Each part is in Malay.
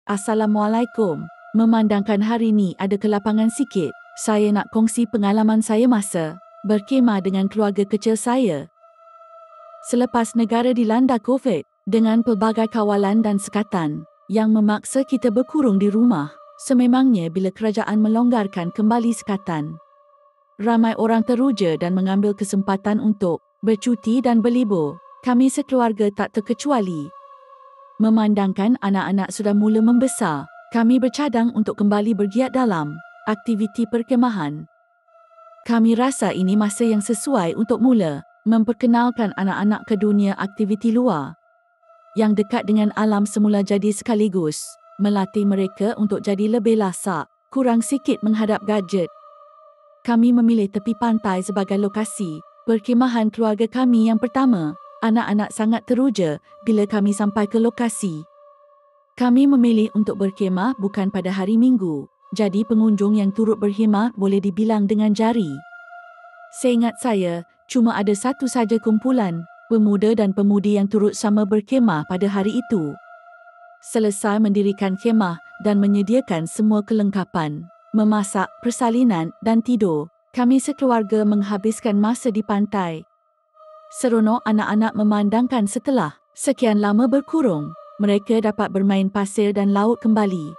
Assalamualaikum. Memandangkan hari ni ada kelapangan sikit, saya nak kongsi pengalaman saya masa berkhemah dengan keluarga kecil saya. Selepas negara dilanda COVID dengan pelbagai kawalan dan sekatan yang memaksa kita berkurung di rumah, sememangnya bila kerajaan melonggarkan kembali sekatan, ramai orang teruja dan mengambil kesempatan untuk bercuti dan berlibur. Kami sekeluarga tak terkecuali. Memandangkan anak-anak sudah mula membesar, kami bercadang untuk kembali bergiat dalam aktiviti perkhemahan. Kami rasa ini masa yang sesuai untuk mula memperkenalkan anak-anak ke dunia aktiviti luar yang dekat dengan alam semula, jadi sekaligus melatih mereka untuk jadi lebih lasak, kurang sikit menghadap gadget. Kami memilih tepi pantai sebagai lokasi perkhemahan keluarga kami yang pertama. Anak-anak sangat teruja bila kami sampai ke lokasi. Kami memilih untuk berkhemah bukan pada hari Minggu, jadi pengunjung yang turut berkhemah boleh dibilang dengan jari. Seingat saya, cuma ada satu saja kumpulan pemuda dan pemudi yang turut sama berkhemah pada hari itu. Selesai mendirikan khemah dan menyediakan semua kelengkapan, memasak, persalinan dan tidur, kami sekeluarga menghabiskan masa di pantai. Seronok anak-anak memandangkan setelah sekian lama berkurung, mereka dapat bermain pasir dan laut kembali.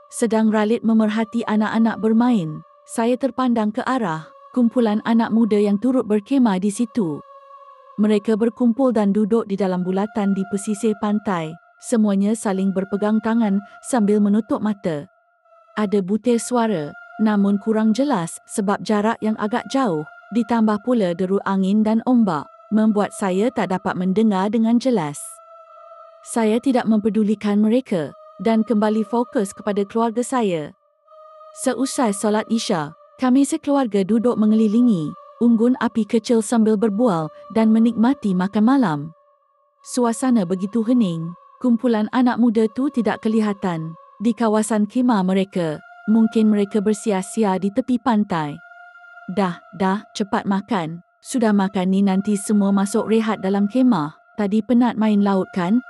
Sedang Ralid memerhati anak-anak bermain, saya terpandang ke arah kumpulan anak muda yang turut berkhemah di situ. Mereka berkumpul dan duduk di dalam bulatan di pesisir pantai. Semuanya saling berpegang tangan sambil menutup mata. Ada butir suara, namun kurang jelas sebab jarak yang agak jauh, ditambah pula deru angin dan ombak, membuat saya tak dapat mendengar dengan jelas. Saya tidak mempedulikan mereka dan kembali fokus kepada keluarga saya. Seusai solat Isya, kami sekeluarga duduk mengelilingi unggun api kecil sambil berbual dan menikmati makan malam. Suasana begitu hening, kumpulan anak muda tu tidak kelihatan di kawasan khemah mereka. Mungkin mereka bersia-sia di tepi pantai. Dah, cepat makan. Sudah makan ni nanti semua masuk rehat dalam khemah. Tadi penat main laut kan?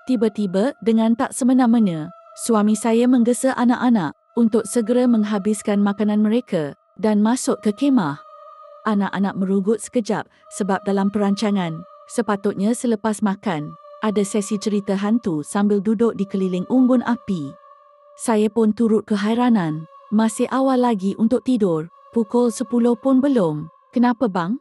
Tiba-tiba dengan tak semena-mena, suami saya menggesa anak-anak untuk segera menghabiskan makanan mereka dan masuk ke khemah. Anak-anak merugut sekejap sebab dalam perancangan, sepatutnya selepas makan, ada sesi cerita hantu sambil duduk di keliling unggun api. Saya pun turut keheranan. Masih awal lagi untuk tidur, pukul 10 pun belum. Kenapa bang?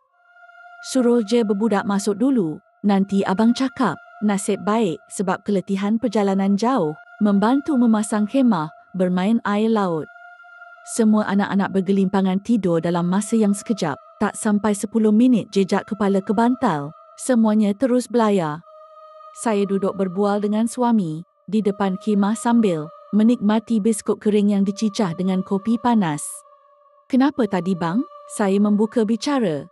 Suruh je berbudak masuk dulu, nanti abang cakap. Nasib baik sebab keletihan perjalanan jauh, membantu memasang khemah, bermain air laut. Semua anak-anak bergelimpangan tidur dalam masa yang sekejap. Tak sampai 10 minit jejak kepala ke bantal, semuanya terus belayar. Saya duduk berbual dengan suami di depan khemah sambil menikmati biskut kering yang dicicah dengan kopi panas. Kenapa tadi bang? Saya membuka bicara.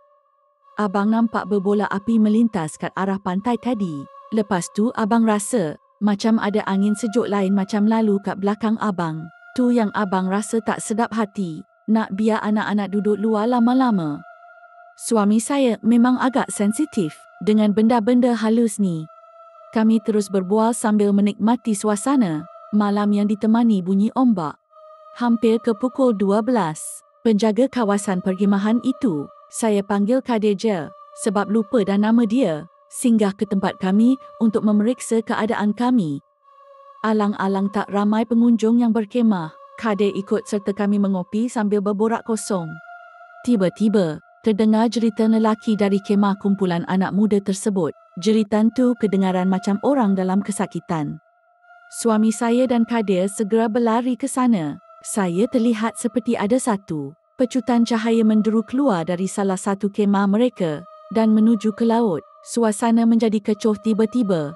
Abang nampak berbola api melintas kat arah pantai tadi. Lepas tu abang rasa macam ada angin sejuk lain macam lalu kat belakang abang. Tu yang abang rasa tak sedap hati. Nak biar anak-anak duduk luar lama-lama. Suami saya memang agak sensitif dengan benda-benda halus ni. Kami terus berbual sambil menikmati suasana malam yang ditemani bunyi ombak. Hampir ke pukul 12, penjaga kawasan perkhemahan itu, saya panggil Khadijah sebab lupa dah nama dia, singgah ke tempat kami untuk memeriksa keadaan kami. Alang-alang tak ramai pengunjung yang berkhemah, Khadijah ikut serta kami mengopi sambil berborak kosong. Tiba-tiba, terdengar jeritan lelaki dari khemah kumpulan anak muda tersebut. Jeritan tu kedengaran macam orang dalam kesakitan. Suami saya dan Khadijah segera berlari ke sana. Saya terlihat seperti ada satu pecutan cahaya menderu keluar dari salah satu khemah mereka dan menuju ke laut. Suasana menjadi kecoh tiba-tiba.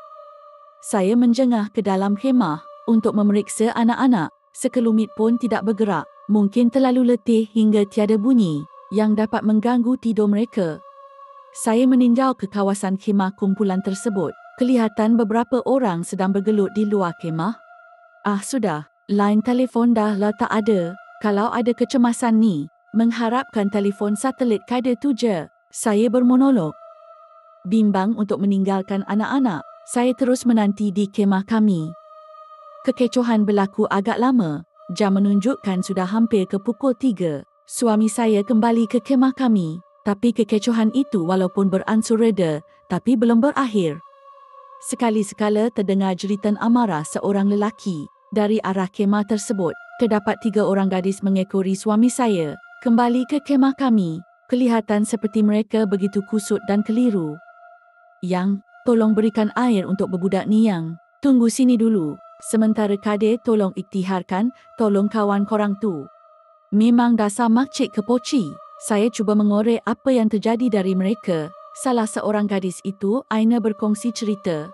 Saya menjengah ke dalam khemah untuk memeriksa anak-anak. Sekelumit pun tidak bergerak. Mungkin terlalu letih hingga tiada bunyi yang dapat mengganggu tidur mereka. Saya meninjau ke kawasan khemah kumpulan tersebut. Kelihatan beberapa orang sedang bergelut di luar khemah. Sudah. Line telefon dah lah tak ada. Kalau ada kecemasan ni, mengharapkan telefon satelit kada tu je. Saya bermonolog. Bimbang untuk meninggalkan anak-anak, saya terus menanti di khemah kami. Kekecohan berlaku agak lama. Jam menunjukkan sudah hampir ke pukul 3. Suami saya kembali ke kemah kami, tapi kekecohan itu walaupun beransur reda, tapi belum berakhir. Sekali-sekala terdengar jeritan amarah seorang lelaki. Dari arah kemah tersebut, terdapat 3 orang gadis mengekori suami saya. Kembali ke kemah kami, kelihatan seperti mereka begitu kusut dan keliru. Yang, tolong berikan air untuk berbudak ni Yang. Tunggu sini dulu. Sementara Kadir tolong iktiharkan, tolong kawan korang tu. Memang dasar makcik kepoci. Saya cuba mengorek apa yang terjadi dari mereka. Salah seorang gadis itu, Aina berkongsi cerita.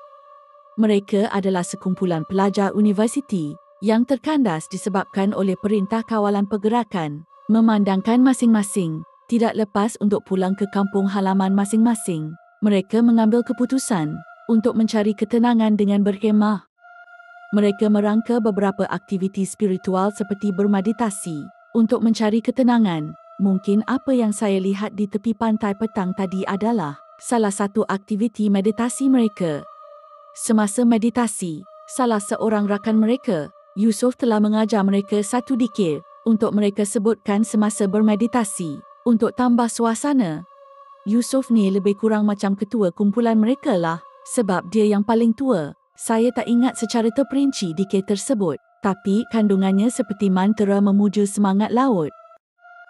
Mereka adalah sekumpulan pelajar universiti yang terkandas disebabkan oleh Perintah Kawalan Pergerakan. Memandangkan masing-masing tidak lepas untuk pulang ke kampung halaman masing-masing. Mereka mengambil keputusan untuk mencari ketenangan dengan berkhemah. Mereka merangka beberapa aktiviti spiritual seperti bermeditasi untuk mencari ketenangan. Mungkin apa yang saya lihat di tepi pantai petang tadi adalah salah satu aktiviti meditasi mereka. Semasa meditasi, salah seorang rakan mereka, Yusof, telah mengajar mereka satu dikir untuk mereka sebutkan semasa bermeditasi untuk tambah suasana. Yusof ni lebih kurang macam ketua kumpulan mereka lah, sebab dia yang paling tua. Saya tak ingat secara terperinci dikir tersebut, tapi kandungannya seperti mantra memuja semangat laut.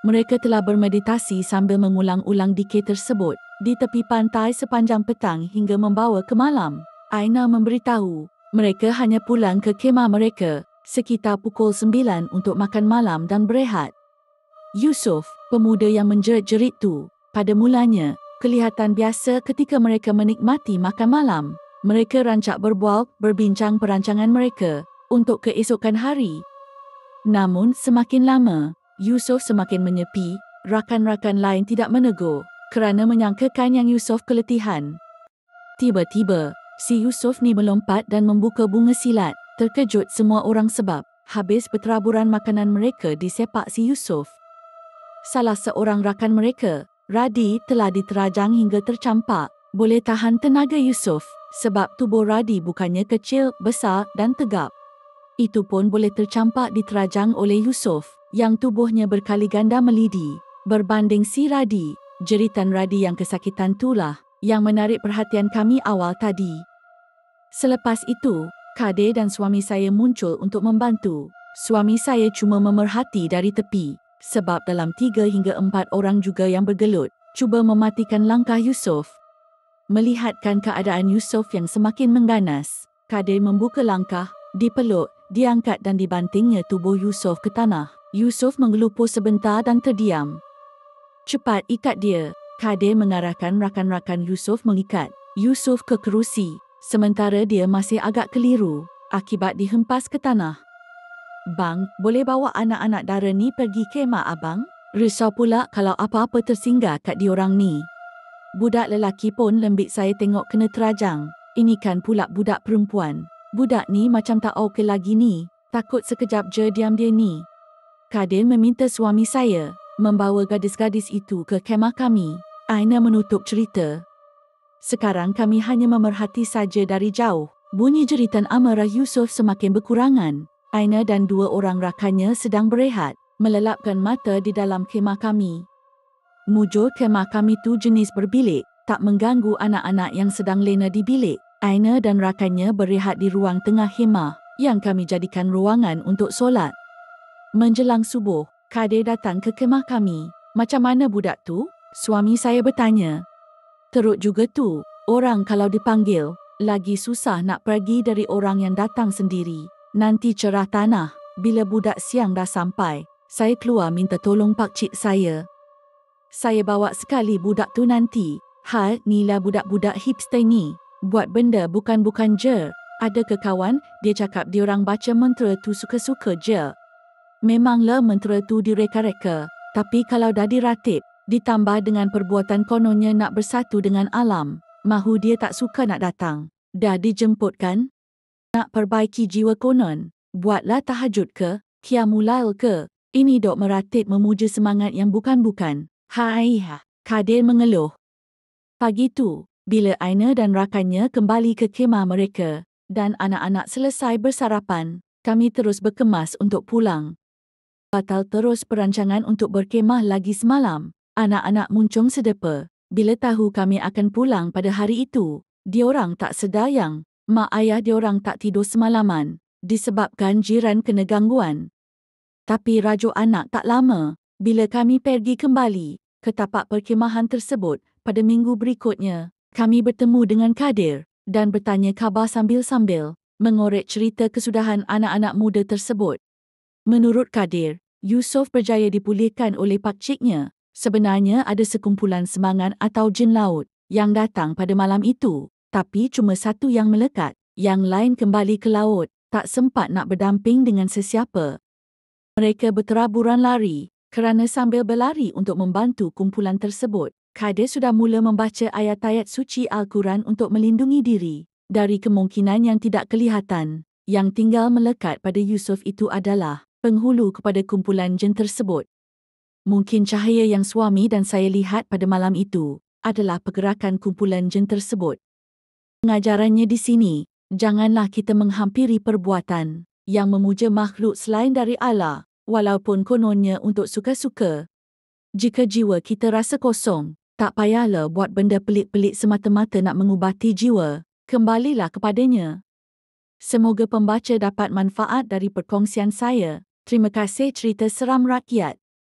Mereka telah bermeditasi sambil mengulang-ulang dikir tersebut di tepi pantai sepanjang petang hingga membawa ke malam. Aina memberitahu, mereka hanya pulang ke kemah mereka sekitar pukul 9 untuk makan malam dan berehat. Yusof, pemuda yang menjerit-jerit tu, pada mulanya kelihatan biasa ketika mereka menikmati makan malam. Mereka rancak berbual, berbincang perancangan mereka untuk keesokan hari. Namun semakin lama, Yusof semakin menyepi. Rakan-rakan lain tidak menegur kerana menyangkakan yang Yusof keletihan. Tiba-tiba, si Yusof ni melompat dan membuka bunga silat. Terkejut semua orang sebab habis berteraburan makanan mereka di sepak si Yusof. Salah seorang rakan mereka, Radi, telah diterajang hingga tercampak. Boleh tahan tenaga Yusof sebab tubuh Radi bukannya kecil, besar dan tegap. Itu pun boleh tercampak diterajang oleh Yusof yang tubuhnya berkali ganda melidi berbanding si Radi. Jeritan Radi yang kesakitan itulah yang menarik perhatian kami awal tadi. Selepas itu, Kadir dan suami saya muncul untuk membantu. Suami saya cuma memerhati dari tepi sebab dalam 3 hingga 4 orang juga yang bergelut cuba mematikan langkah Yusof. Melihatkan keadaan Yusof yang semakin mengganas, Kadir membuka langkah, dipeluk, diangkat dan dibantingnya tubuh Yusof ke tanah. Yusof mengelupur sebentar dan terdiam. Cepat ikat dia. Kadir mengarahkan rakan-rakan Yusof mengikat Yusof ke kerusi, sementara dia masih agak keliru akibat dihempas ke tanah. Bang, boleh bawa anak-anak dara ni pergi kemah abang? Risau pula kalau apa-apa tersinggah kat diorang ni. Budak lelaki pun lembik saya tengok kena terajang. Ini kan pula budak perempuan. Budak ni macam tak okey lagi ni. Takut sekejap je diam dia ni. Kadir meminta suami saya membawa gadis-gadis itu ke kemah kami. Aina menutup cerita. Sekarang kami hanya memerhati saja dari jauh. Bunyi jeritan amarah Yusof semakin berkurangan. Aina dan 2 orang rakannya sedang berehat, melelapkan mata di dalam kemah kami. Mujur kemah kami tu jenis berbilik, tak mengganggu anak-anak yang sedang lena di bilik. Aina dan rakannya berehat di ruang tengah khemah yang kami jadikan ruangan untuk solat. Menjelang subuh, Kadir datang ke kemah kami. Macam mana budak tu? Suami saya bertanya. Teruk juga tu, orang kalau dipanggil, lagi susah nak pergi dari orang yang datang sendiri. Nanti cerah tanah, bila budak siang dah sampai, saya keluar minta tolong pakcik saya. Saya bawa sekali budak tu nanti. Nilah budak-budak hipster ni. Buat benda bukan-bukan je. Ada ke kawan, dia cakap diorang baca mantra tu suka-suka je. Memanglah mantra tu direka-reka. Tapi kalau dah diratib, ditambah dengan perbuatan kononnya nak bersatu dengan alam, mahu dia tak suka nak datang. Dah dijemput kan? Nak perbaiki jiwa konon. Buatlah tahajud ke, qiyamul ke. Ini dok meratib memuja semangat yang bukan-bukan. Kadir mengeluh. Pagi tu, bila Aina dan rakannya kembali ke kemah mereka dan anak-anak selesai bersarapan, Kami terus berkemas untuk pulang. Batal terus perancangan untuk berkemah lagi semalam. Anak-anak muncung sedepa. Bila tahu kami akan pulang pada hari itu, diorang tak sedayang. Mak ayah diorang tak tidur semalaman disebabkan jiran kena gangguan. Tapi rajuk anak tak lama. Bila kami pergi kembali ke tapak perkemahan tersebut pada minggu berikutnya, kami bertemu dengan Kadir dan bertanya khabar sambil-sambil mengorek cerita kesudahan anak-anak muda tersebut. Menurut Kadir, Yusof berjaya dipulihkan oleh pakciknya. Sebenarnya ada sekumpulan semangat atau jin laut yang datang pada malam itu, tapi cuma satu yang melekat, yang lain kembali ke laut, tak sempat nak berdamping dengan sesiapa. Mereka berteraburan lari kerana sambil berlari untuk membantu kumpulan tersebut, Kadir sudah mula membaca ayat-ayat suci Al-Quran untuk melindungi diri dari kemungkinan yang tidak kelihatan. Yang tinggal melekat pada Yusof itu adalah penghulu kepada kumpulan jin tersebut. Mungkin cahaya yang suami dan saya lihat pada malam itu adalah pergerakan kumpulan jin tersebut. Pengajarannya di sini, janganlah kita menghampiri perbuatan yang memuja makhluk selain dari Allah, walaupun kononnya untuk suka-suka. Jika jiwa kita rasa kosong, tak payahlah buat benda pelik-pelik semata-mata nak mengubati jiwa, kembalilah kepadanya. Semoga pembaca dapat manfaat dari perkongsian saya. Terima kasih. Cerita Seram Rakyat.